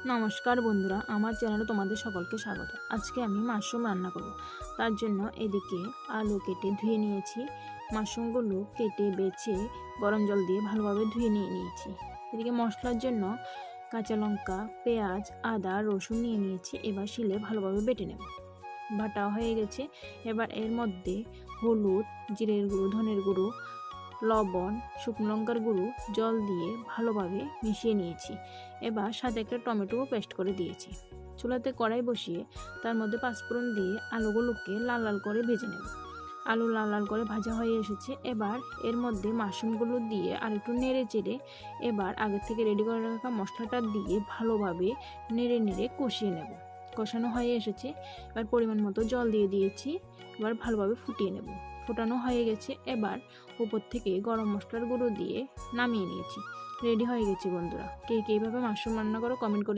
নমস্কার বন্ধুরা, আমার চ্যানেলে তোমাদের সকলকে স্বাগত। আজকে আমি মাশরুম রান্না করব। তার জন্য এদিকে আলু কেটে ধুয়ে নিয়েছি। মাশরুমগুলো কেটে বেছে গরম জল দিয়ে ভালোভাবে ধুয়ে নিয়েছি। এদিকে মশলার জন্য কাঁচা লঙ্কা, পেঁয়াজ, আদা, রসুন নিয়ে নিয়েছি। এবার শিলে ভালোভাবে বেটে নেব। বাটা হয়ে গেছে। এবার এর মধ্যে হলুদ, জিরের গুঁড়ো, ধনের গুঁড়ো, লবণ, শুকনো লঙ্কার গুঁড়ো, জল দিয়ে ভালোভাবে মিশিয়ে নিয়েছি। এবার সাথে একটা টমেটো পেস্ট করে দিয়েছি। চুলাতে কড়াই বসিয়ে তার মধ্যে পাঁচফোড়ন দিয়ে আলুগুলোকে লাল লাল করে ভেজে নেব। আলু লাল লাল করে ভাজা হয়ে এসেছে। এবার এর মধ্যে মাশরুমগুলো দিয়ে আর একটু নেড়ে চেড়ে এবার আগের থেকে রেডি করে রাখা মশলাটা দিয়ে ভালোভাবে নেড়ে নেড়ে কষিয়ে নেব। কষানো হয়ে এসেছে। এবার পরিমাণ মতো জল দিয়ে দিয়েছি। এবার ভালোভাবে ফুটিয়ে নেব। ফোটানো হয়ে গেছে। এবার উপর থেকে গরম মশলার গুঁড়ো দিয়ে নামিয়ে নিয়েছি। রেডি হয়ে গেছে বন্ধুরা। কে এইভাবে মাশরুম রান্না করো কমেন্ট করে